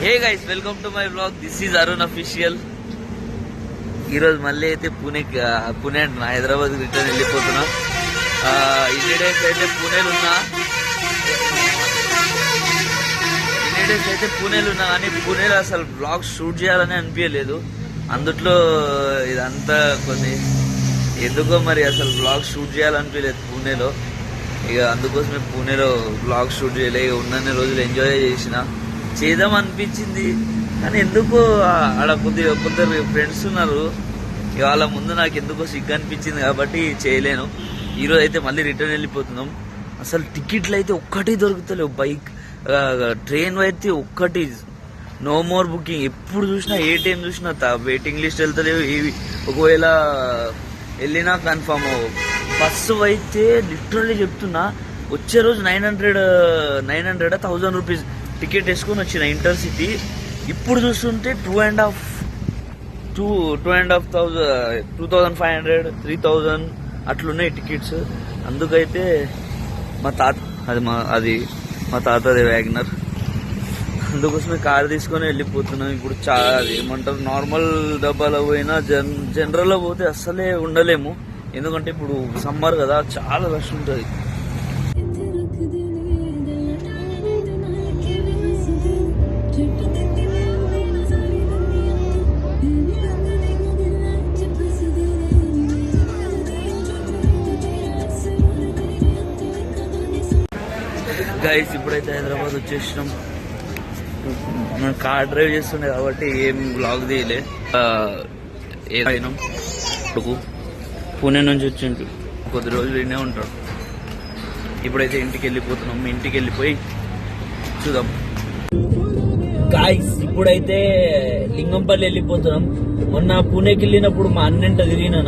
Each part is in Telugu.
Hey guys, welcome to my blog. This is Arun official. ఈరోజు మళ్ళీ అయితే పుణే అంటున్నా, హైదరాబాద్ రిటర్న్ వెళ్ళిపోతున్నా. ఇన్ని డేస్ అయితే పూణేలో ఉన్నా కానీ పూణేలో అసలు బ్లాగ్ షూట్ చేయాలని అనిపించలేదు. అందుట్లో ఇదంతా కొన్ని ఎందుకో మరి అసలు బ్లాగ్ షూట్ చేయాలనిపించలేదు పూణేలో. ఇక అందుకోసమే పూణేలో బ్లాగ్ షూట్ చేయలే. ఇక ఉన్నన్ని రోజులు ఎంజాయ్ చేద్దాం అనిపించింది, కానీ ఎందుకో ఆడ కొందరు ఫ్రెండ్స్ ఉన్నారు. ఇక వాళ్ళ ముందు నాకు ఎందుకో సిగ్గు అనిపించింది కాబట్టి చేయలేను. ఈరోజు అయితే మళ్ళీ రిటర్న్ వెళ్ళిపోతున్నాం. అసలు టికెట్లు అయితే ఒక్కటి దొరుకుతలేవు. బైక్ ట్రైన్ అయితే ఒక్కటి, నో మోర్ బుకింగ్. ఎప్పుడు చూసినా ఏ టైం చూసినా వెయిటింగ్ లిస్ట్ వెళ్తలేవు. ఒకవేళ వెళ్ళినా కన్ఫర్మ్. బస్సు అయితే లిటరల్లీ చెప్తున్నా, వచ్చే రోజు 900 రూపీస్ టికెట్ వేసుకొని వచ్చిన ఇంటర్సిటీ. ఇప్పుడు చూస్తుంటే 2,500 3,000 అట్లున్నాయి టికెట్స్. అందుకైతే మా తాతది వ్యాగనర్, అందుకోసమే కారు తీసుకొని వెళ్ళిపోతున్నాం. ఇప్పుడు ఏమంటారు, నార్మల్ డబ్బాలో పోయినా జనరల్లో పోతే అస్సలే ఉండలేము. ఎందుకంటే ఇప్పుడు సమ్మర్ కదా, చాలా రష్ ఉంటుంది. గైస్, ఇప్పుడైతే హైదరాబాద్ వచ్చేసినాం. నేను కార్ డ్రైవ్ చేస్తుండే కాబట్టి ఏం బ్లాగ్ తీయలే. అయినాం ఇప్పుడు పూణే నుంచి వచ్చిండు, కొద్ది రోజులు ఇన్నే ఉంటాడు. ఇప్పుడైతే ఇంటికి వెళ్ళిపోతున్నాం. ఇంటికి వెళ్ళిపోయి చూద్దాం. గాయ్స్, ఇప్పుడైతే లింగంపల్లి వెళ్ళిపోతున్నాం. మొన్న పూణేకి వెళ్ళినప్పుడు మా అన్నంట తిరిగినా,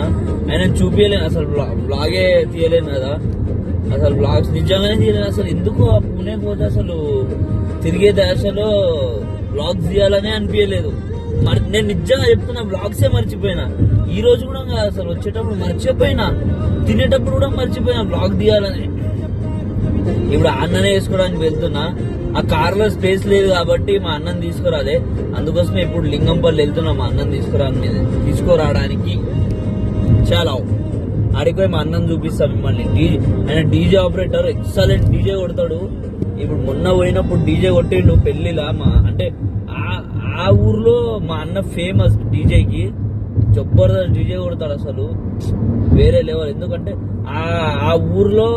ఆయన చూపించలేను అసలు, బ్లాగే తీయలేను కదా. అసలు బ్లాగ్స్ నిజంగానే తీయలేను అసలు. ఎందుకు ఆ పూణేకి పోతే అసలు తిరిగే దశలో బ్లాగ్స్ తీయాలనే అనిపించలేదు. నేను నిజంగా చెప్తున్నా, బ్లాగ్సే మర్చిపోయినా. ఈ రోజు కూడా అసలు వచ్చేటప్పుడు మర్చిపోయినా, తినేటప్పుడు కూడా మర్చిపోయినా బ్లాగ్ తీయాలని. ఇప్పుడు అన్ననే వేసుకోవడానికి వెళ్తున్నా. ఆ కార్లో స్పేస్ లేదు కాబట్టి మా అన్నం తీసుకురాదే. అందుకోసమే ఇప్పుడు లింగంపల్లి వెళ్తున్నా మా అన్నం తీసుకురావడానికి. చాలా ఆడిపోయి మా అన్నం చూపిస్తాం మిమ్మల్ని. ఆయన డీజే ఆపరేటర్, ఎక్సలెంట్ డీజే కొడతాడు. ఇప్పుడు మొన్న పోయినప్పుడు డీజే కొట్టిండు పెళ్లిలా. అంటే ఆ ఊర్లో మా అన్న ఫేమస్ డీజేకి, జబర్దస్త్ డీజే కొడతాడు అసలు, వేరే లెవెల్. ఎందుకంటే ఆ ఊర్లో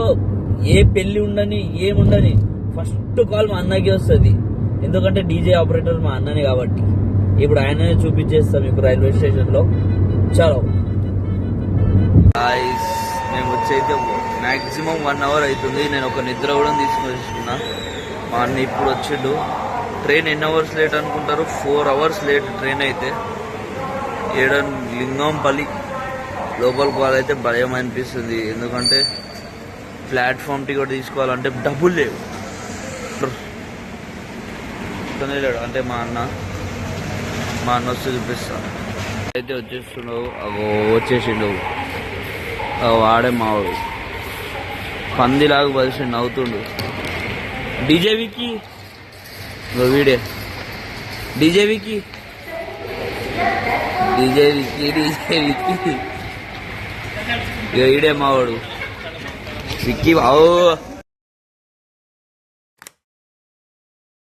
ఏ పెళ్లి ఉండని ఏముండని ఫస్ట్ కాల్ మా అన్నకి వస్తుంది. ఎందుకంటే డీజే ఆపరేటర్ మా అన్ననే కాబట్టి. ఇప్పుడు ఆయననే చూపించేస్తాం మీకు రైల్వే స్టేషన్ లో. చాలా మేము వచ్చైతే మాక్సిమం 1 hour అవుతుంది. నేను ఒక నిద్ర కూడా తీసుకొచ్చుకున్నా. మా అన్న ఇప్పుడు వచ్చిండు. ట్రైన్ ఎన్ని అవర్స్ లేట్ అనుకుంటారు? 4 hours లేట్ ట్రైన్ అయితే. లింగంపల్లి లోపలికి పోవాలైతే భయం అనిపిస్తుంది. ఎందుకంటే ప్లాట్ఫామ్ టికెట్ తీసుకోవాలంటే డబ్బులు లేవు. లేడు అంటే మా అన్న వస్తే చూపిస్తాను. అయితే వచ్చేస్తుండవు, వచ్చేసిండు. వాడే మావాడు పందిలాగా బలిసిండు, నవ్వుతుండు. డీజేవికి ఈడే మావాడు విక్కీ.